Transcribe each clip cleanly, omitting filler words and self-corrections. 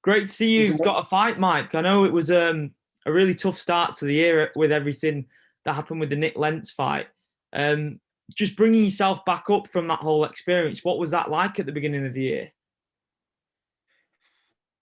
Great to see you got a fight, Mike. I know it was a really tough start to the year with everything that happened with the Nick Lentz fight. Um, just bringing yourself back up from that whole experience, what was that like at the beginning of the year?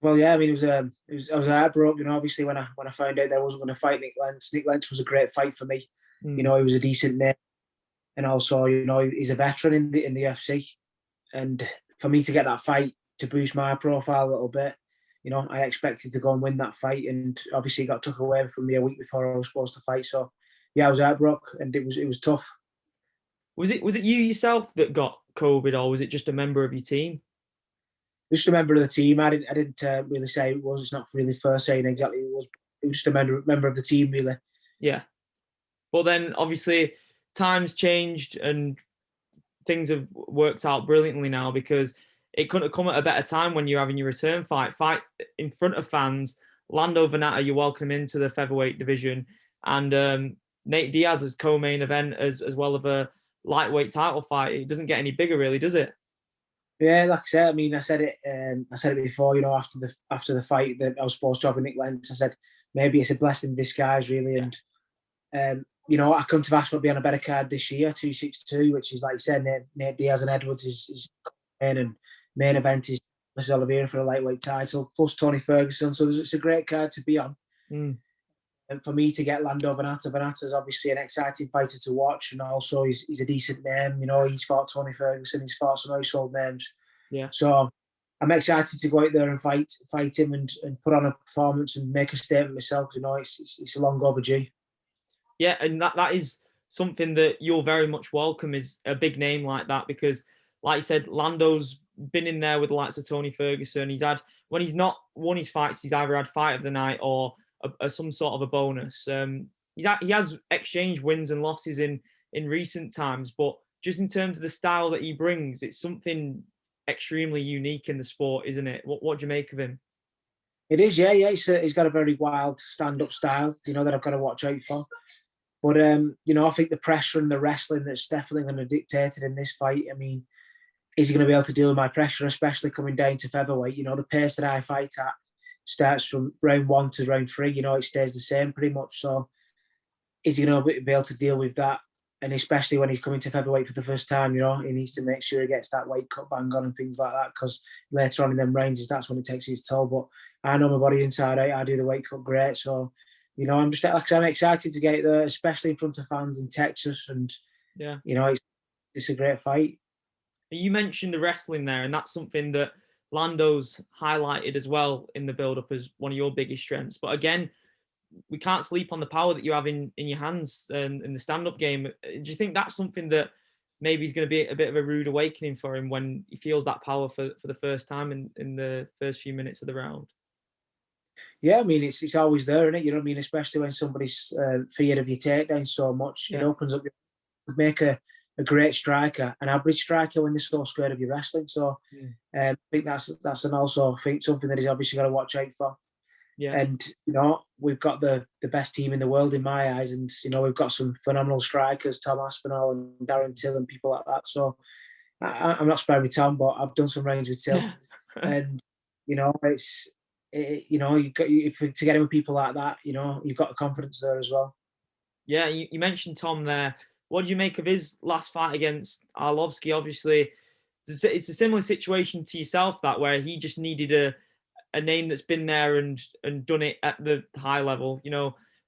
Well, yeah, I mean, I was heartbroken. Obviously, when I found out that I wasn't going to fight Nick Lentz. Nick Lentz was a great fight for me. Mm. He was a decent name, and also, he's a veteran in the UFC. And for me to get that fight to boost my profile a little bit, I expected to go and win that fight, and obviously it got took away from me a week before I was supposed to fight. So, yeah, I was heartbroken, and it was tough. Was it you yourself that got COVID, or was it just a member of your team? Just a member of the team. I didn't really say it was. It's not really first saying exactly it was. It was just a member of the team, really. Yeah. But then obviously times changed and things have worked out brilliantly now because it couldn't have come at a better time when you're having your return fight in front of fans. Lando Vannata, you welcome him into the featherweight division, and Nate Diaz as co-main event as well of a lightweight title fight. It doesn't get any bigger, really, does it? Yeah, like I said, I mean, I said it before. After the fight that I was supposed to have with Nick Lentz, I said maybe it's a blessing in disguise, really. And I couldn't have asked for being on a better card this year, 262, which is like you said, Nate Diaz and Edwards is in, and main event is Mrs. Oliveira for the lightweight title, plus Tony Ferguson. So it's a great card to be on. Mm. And for me to get Lando Vannata, Vannata's obviously an exciting fighter to watch, and also he's a decent name. He's fought Tony Ferguson, he's fought some household names. Yeah. So I'm excited to go out there and fight him and put on a performance and make a statement myself. It's a long overdue. Yeah, and that is something that you're very much welcome, is a big name like that, because like you said, Lando's been in there with the likes of Tony Ferguson. He's had, when he's not won his fights, he's either had fight of the night or some sort of a bonus. He has exchanged wins and losses in recent times, but just in terms of the style that he brings, it's something extremely unique in the sport, isn't it? What do you make of him? It is, yeah. He's got a very wild stand-up style, that I've got to watch out for. But I think the pressure and the wrestling that's definitely going to dictate it in this fight. I mean, is he going to be able to deal with my pressure, especially coming down to featherweight? The pace that I fight at starts from round 1 to round 3. It stays the same pretty much. So is he going to be able to deal with that? And especially when he's coming to featherweight for the first time, he needs to make sure he gets that weight cut bang on and things like that, because later on in them ranges, that's when it takes its toll. But I know my body inside out. I do the weight cut great. So, I'm excited to get there, especially in front of fans in Texas. And, yeah, it's a great fight. You mentioned the wrestling there, and that's something that Lando's highlighted as well in the build-up as one of your biggest strengths. But again, we can't sleep on the power that you have in your hands in the stand-up game. Do you think that's something that maybe is going to be a bit of a rude awakening for him when he feels that power for the first time in the first few minutes of the round? Yeah, I mean, it's always there, isn't it? You know what I mean? Especially when somebody's feared of your takedown so much, it opens up. Make a great striker, an average striker, when they're so scared of your wrestling. So I think that's also something that he's obviously got to watch out for. Yeah. And we've got the best team in the world in my eyes, and we've got some phenomenal strikers, Tom Aspinall and Darren Till and people like that. So I'm not sparing with Tom, but I've done some rounds with Till, and it's. You've got to get in with people like that. You've got the confidence there as well. Yeah, you mentioned Tom there. What do you make of his last fight against Arlovsky? Obviously, it's a similar situation to yourself, that where he just needed a name that's been there and done it at the high level.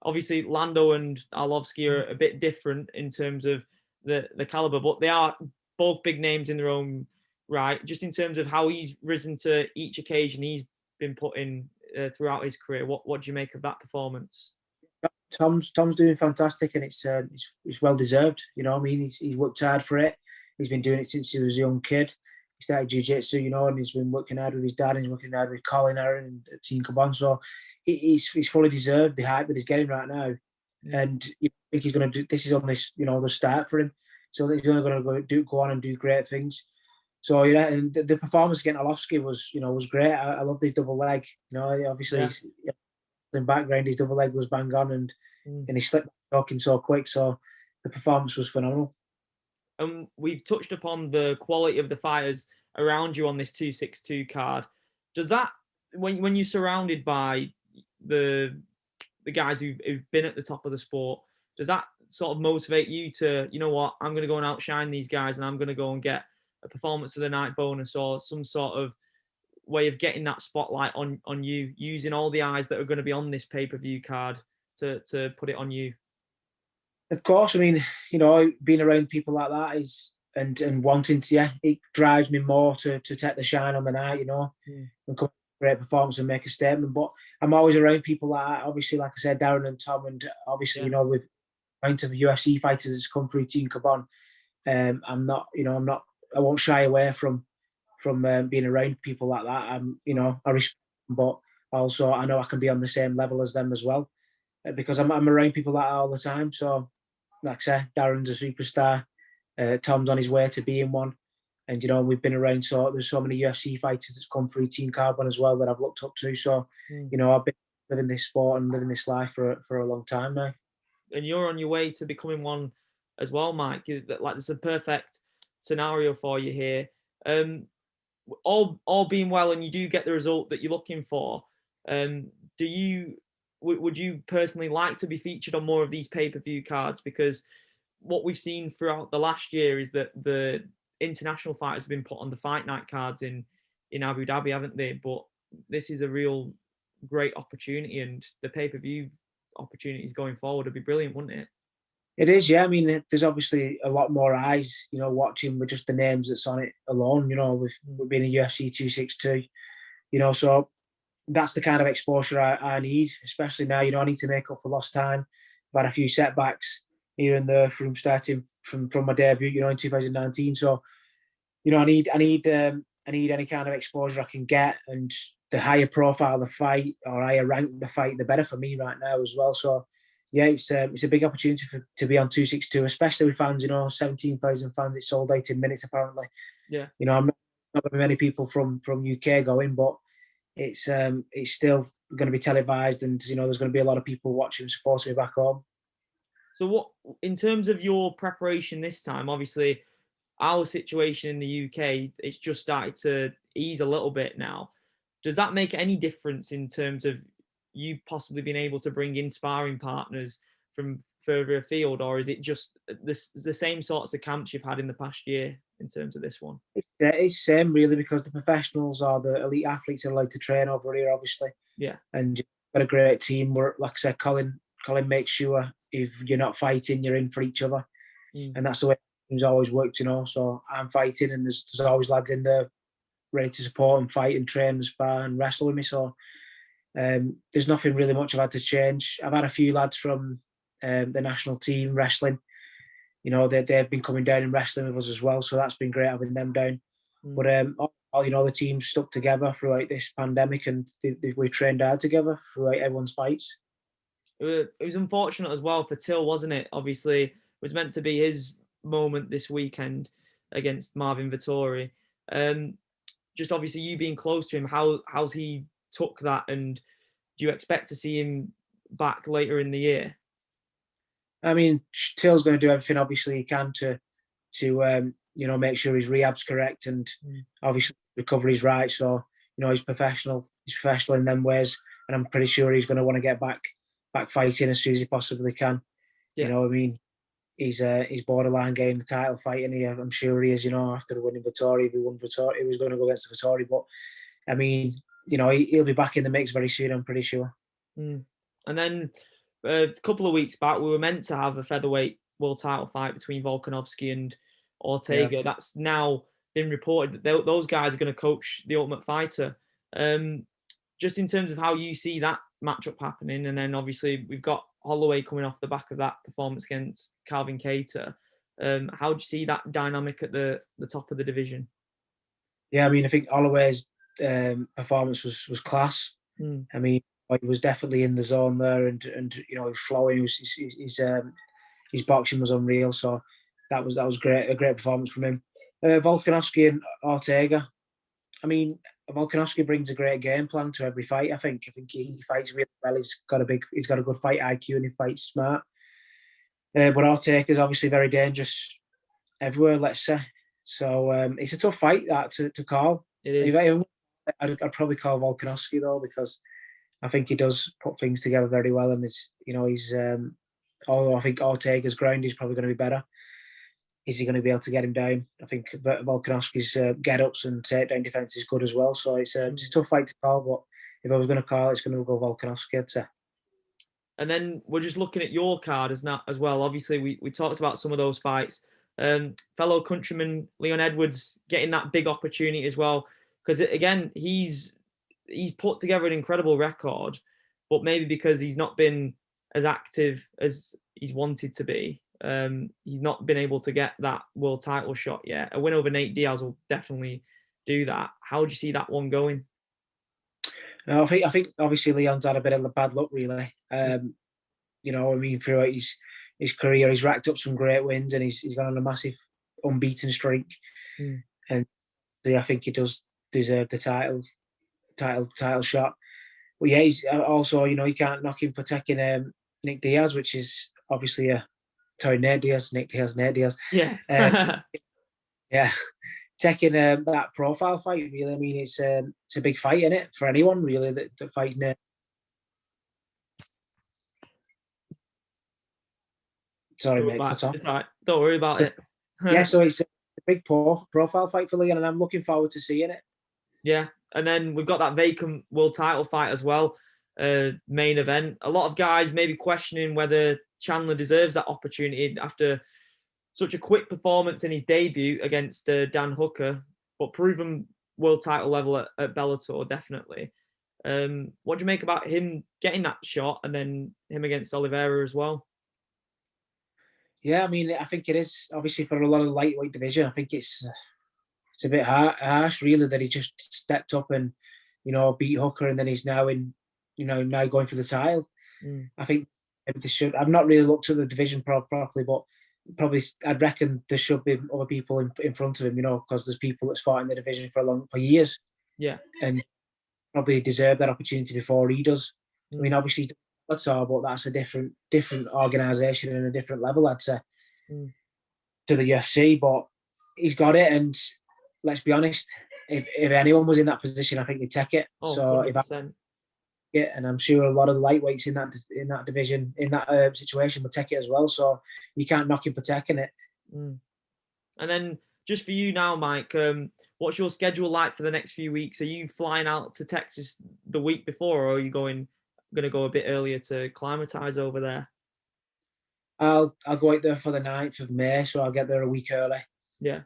Obviously Lando and Arlovsky are a bit different in terms of the caliber, but they are both big names in their own right. Just in terms of how he's risen to each occasion he's been put in throughout his career. What do you make of that performance? Tom's doing fantastic, and it's well deserved. I mean, he's worked hard for it. He's been doing it since he was a young kid. He started jiu-jitsu, and he's been working hard with his dad, and he's working hard with Colin Aaron and Team Cabon. So he's fully deserved the hype that he's getting right now. And I think he's going to do. This is only the start for him. So he's only going to go on and do great things. So and the performance against Arlovsky was great. I love his double leg. Obviously. Yeah. In background, his double leg was bang on, and he slipped talking so quick. So the performance was phenomenal. We've touched upon the quality of the fighters around you on this 262 card. Does that when you're surrounded by the guys who've been at the top of the sport, does that sort of motivate you to, you know what, I'm going to go and outshine these guys, and I'm going to go and get a performance of the night bonus or some sort of way of getting that spotlight on you, using all the eyes that are going to be on this pay-per-view card to put it on you? Of course, I mean, being around people like that is and wanting to, yeah, it drives me more to take the shine on the night, and come great performance and make a statement. But I'm always around people like that. Obviously, like I said, Darren and Tom, and obviously, with amount of UFC fighters that's come through Team Cabon, I won't shy away from being around people like that. I respect them, but also I know I can be on the same level as them as well, because I'm around people like that all the time. So, like I said, Darren's a superstar. Tom's on his way to being one. And, we've been around, so there's so many UFC fighters that's come through Team Carbon as well that I've looked up to. So, I've been living this sport and living this life for a long time now. And you're on your way to becoming one as well, Mike. Like, there's a perfect scenario for you here. All being well, and you do get the result that you're looking for. Would you personally like to be featured on more of these pay-per-view cards? Because what we've seen throughout the last year is that the international fighters have been put on the fight night cards in Abu Dhabi, haven't they? But this is a real great opportunity, and the pay-per-view opportunities going forward would be brilliant, wouldn't it? It is, yeah. I mean, there's obviously a lot more eyes, watching with just the names that's on it alone, with being a UFC 262, so that's the kind of exposure I need, especially now. I need to make up for lost time. I've had a few setbacks here and there from starting from my debut, in 2019. So, I need any kind of exposure I can get, and the higher profile the fight or higher rank the fight, the better for me right now as well. So, yeah, it's a big opportunity to be on 262, especially with fans. 17,000 fans. It sold out in minutes apparently. Yeah. I'm not very many people from UK going, but it's still going to be televised, and there's going to be a lot of people watching, supporting me back home. So, what, in terms of your preparation this time? Obviously, our situation in the UK, it's just started to ease a little bit now. Does that make any difference in terms of you possibly being able to bring in sparring partners from further afield, or is it just the same sorts of camps you've had in the past year in terms of this one? It's same really, because the professionals or the elite athletes are allowed to train over here, obviously. Yeah. And you've got a great team. Where, like I said, Colin makes sure if you're not fighting, you're in for each other. And that's the way teams always worked, So I'm fighting, and there's always lads in there ready to support and fight and train and spar and wrestle with me. So there's nothing really much I've had to change. I've had a few lads from the national team wrestling. They've been coming down and wrestling with us as well. So that's been great having them down. But all the teams stuck together throughout this pandemic, and we trained hard together throughout everyone's fights. It was unfortunate as well for Till, wasn't it? Obviously, it was meant to be his moment this weekend against Marvin Vettori. Just obviously you being close to him, how's he took that, and do you expect to see him back later in the year? I mean, Till's going to do everything obviously he can to make sure his rehab's correct, and obviously recovery's right. So he's professional. He's professional in them ways, and I'm pretty sure he's going to want to get back fighting as soon as he possibly can. Yeah. I mean, he's borderline getting the title fight, and I'm sure he is. After winning Vettori, if he won Vettori, he was going to go against Vettori. But I mean, he'll be back in the mix very soon, I'm pretty sure. And then a couple of weeks back, we were meant to have a featherweight world title fight between Volkanovski and Ortega. Yeah. That's now been reported that those guys are going to coach the Ultimate Fighter. Just in terms of how you see that matchup happening, and then obviously we've got Holloway coming off the back of that performance against Calvin Kattar. How do you see that dynamic at the top of the division? Yeah, I mean, I think Holloway's performance was class. I mean, he was definitely in the zone there, and he was flowing. His boxing was unreal. So that was great, a great performance from him. Volkanovski and Ortega. I mean, Volkanovski brings a great game plan to every fight. I think he fights really well. He's got a good fight IQ, and he fights smart. But Ortega is obviously very dangerous everywhere, let's say. So it's a tough fight that to call. It is. I'd probably call Volkanovski though, because I think he does put things together very well, and he's although I think Ortega's ground is probably going to be better. Is he going to be able to get him down? I think Volkanovski's get-ups and takedown defense is good as well. So it's a tough fight to call, but if I was going to call, it's going to go Volkanovski, I'd say. And then we're just looking at your card as well. Obviously, we talked about some of those fights. Fellow countryman Leon Edwards getting that big opportunity as well, because again, he's put together an incredible record, but maybe because he's not been as active as he's wanted to be, he's not been able to get that world title shot yet. A win over Nate Diaz will definitely do that. How do you see that one going? I think obviously Leon's had a bit of a bad luck, really. Throughout his career, he's racked up some great wins, and he's gone on a massive unbeaten streak. And I think he does deserve the title shot. But yeah, he's also, you can't knock him for taking Nick Diaz, which is obviously Nate Diaz. Yeah. Yeah. Taking that profile fight, really. I mean, it's a big fight, isn't it, for anyone really that fighting. Sorry, mate. Cut off. It's all right. Don't worry about it. Yeah, so it's a big profile fight for Leon, and I'm looking forward to seeing it. Yeah, and then we've got that vacant world title fight as well, main event. A lot of guys maybe questioning whether Chandler deserves that opportunity after such a quick performance in his debut against Dan Hooker, but proven world title level at Bellator, definitely. What do you make about him getting that shot and then him against Oliveira as well? Yeah, I mean, I think it is obviously for a lot of the lightweight division. I think it's a bit harsh, really, that he just stepped up and beat Hooker, and then he's now now going for the title. I think they should. I've not really looked at the division properly, but probably I'd reckon there should be other people in front of him, because there's people that's fought in the division for years. Yeah, and probably deserve that opportunity before he does. I mean, obviously that's all, but that's a different organisation and a different level, I'd say, to the UFC. But he's got it, and let's be honest, if anyone was in that position, I think they'd take it. Oh, so 100%. and I'm sure a lot of the lightweights in that division, in that situation, would take it as well. So you can't knock him for taking it. And then just for you now, Mike, what's your schedule like for the next few weeks? Are you flying out to Texas the week before, or are you going to go a bit earlier to acclimatize over there? I'll go out there for the 9th of May, so I'll get there a week early. Yeah.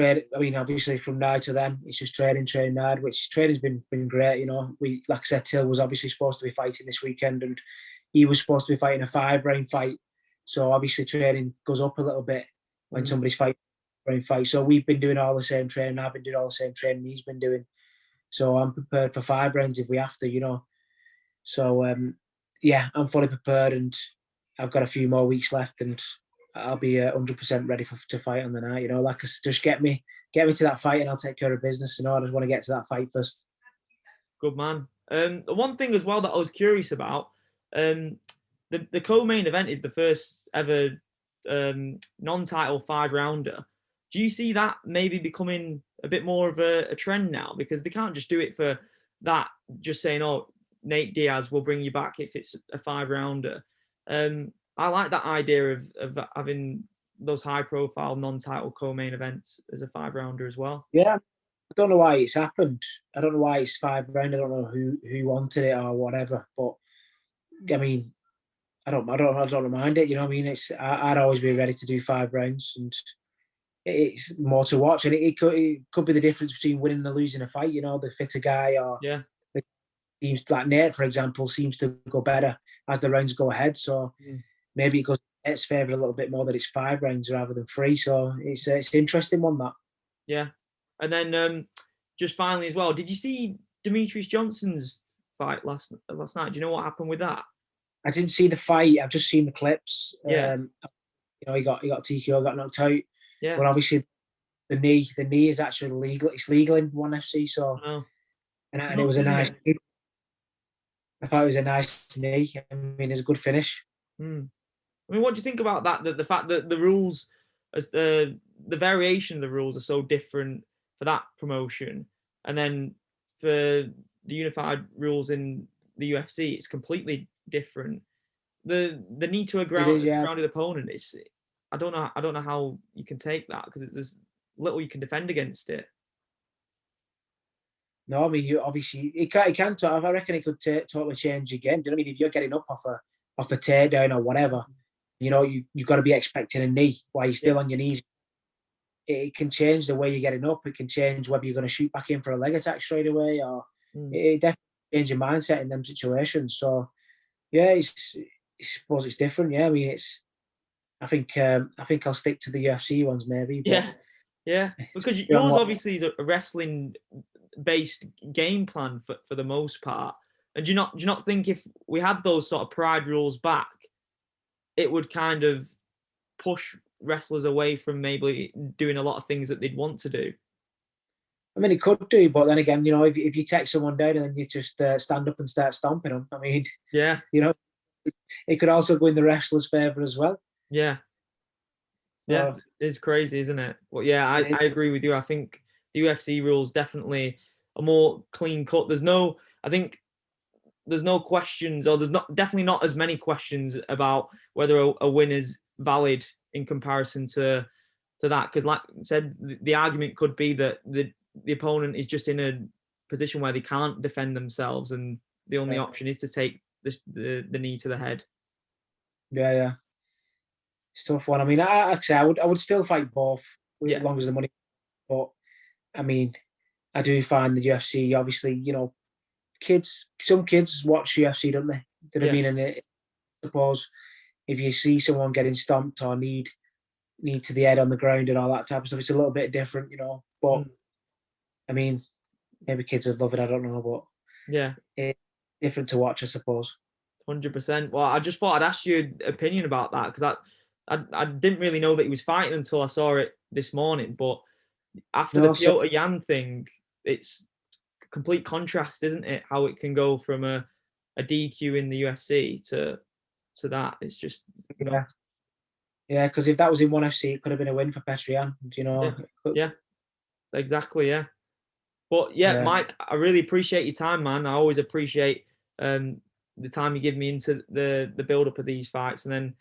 I mean, obviously from now to then, it's just training hard, which training's been great. We, like I said, Till was obviously supposed to be fighting this weekend, and he was supposed to be fighting a 5-round fight. So obviously training goes up a little bit when somebody's fighting a 5-round fight. So we've been doing all the same training. I've been doing all the same training he's been doing. So I'm prepared for 5 rounds if we have to, So yeah, I'm fully prepared, and I've got a few more weeks left, and I'll be 100% ready to fight on the night. Just get me to that fight, and I'll take care of business. I just want to get to that fight first. Good man. The one thing as well that I was curious about, the co-main event is the first ever non-title 5-rounder. Do you see that maybe becoming a bit more of a trend now? Because they can't just do it for that, just saying, oh, Nate Diaz will bring you back if it's a 5-rounder. I like that idea of having those high-profile non-title co-main events as a 5-rounder as well. Yeah, I don't know why it's happened. I don't know why it's 5-round. I don't know who wanted it or whatever. But I mean, I don't mind it. I mean, I'd always be ready to do 5 rounds, and it's more to watch. And it could be the difference between winning and losing a fight. The fitter guy, or seems like Nate, for example, seems to go better as the rounds go ahead. So maybe it goes in Nate's favour a little bit more that it's 5 rounds rather than 3. So it's an interesting one, that. Yeah. And then just finally as well, did you see Demetrius Johnson's fight last night? Do you know what happened with that? I didn't see the fight. I've just seen the clips. Yeah. He got TKO, got knocked out. Yeah. But obviously the knee is actually legal. It's legal in ONE FC. So and it was a nice. I thought it was a nice knee. I mean, it's a good finish. I mean, what do you think about that? The fact that the rules, the variation of the rules are so different for that promotion, and then for the unified rules in the UFC, it's completely different. The need to a It is, yeah. grounded opponent. I don't know how you can take that, because there's little you can defend against it. No, I mean, obviously it can. I reckon it could totally change your game. Do you know what I mean? If you're getting up off a takedown or whatever, you've got to be expecting a knee while you're still on your knees. It can change the way you're getting up. It can change whether you're going to shoot back in for a leg attack straight away, or it definitely changes your mindset in them situations. So yeah, I suppose it's different. Yeah, I mean, I think I'll stick to the UFC ones maybe. But yeah, because yours obviously is a wrestling based game plan for the most part. And do you not think if we had those sort of pride rules back, it would kind of push wrestlers away from maybe doing a lot of things that they'd want to do? I mean, it could do, but then again, if you take someone down and then you just stand up and start stomping them, I mean, yeah, it could also go in the wrestler's favor as well. Yeah, it's crazy, isn't it? Well, yeah, I agree with you. I think the UFC rules definitely are more clean cut. I think there's no questions, or there's definitely not as many questions about whether a win is valid in comparison to that. Because, like I said, the argument could be that the opponent is just in a position where they can't defend themselves, and the only option is to take the knee to the head. Yeah. It's a tough one. I mean, actually, I would still fight both as long as the money. But I mean, I do find the UFC, obviously, some kids watch UFC, don't they? Do you know what I mean? And I suppose if you see someone getting stomped or need to the head on the ground and all that type of stuff, it's a little bit different, But I mean, maybe kids would love it. I don't know, but it's different to watch, I suppose. 100%. Well, I just thought I'd ask your opinion about that, because I didn't really know that he was fighting until I saw it this morning. But after the Piotr Jan thing, it's complete contrast, isn't it? How it can go from a DQ in the UFC to that. It's just Yeah, because if that was in ONE FC, it could have been a win for Petr Yan. Yeah, exactly. Yeah, but Mike, I really appreciate your time, man. I always appreciate the time you give me into the build up of these fights, and then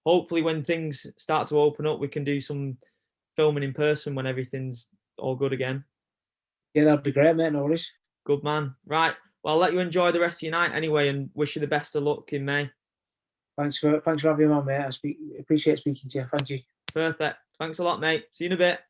hopefully when things start to open up, we can do some filming in person when everything's all good again. Yeah, that'd be great, mate. No worries. Good man. Right. Well, I'll let you enjoy the rest of your night anyway, and wish you the best of luck in May. Thanks for having me on, mate. I appreciate speaking to you. Thank you. Perfect. Thanks a lot, mate. See you in a bit.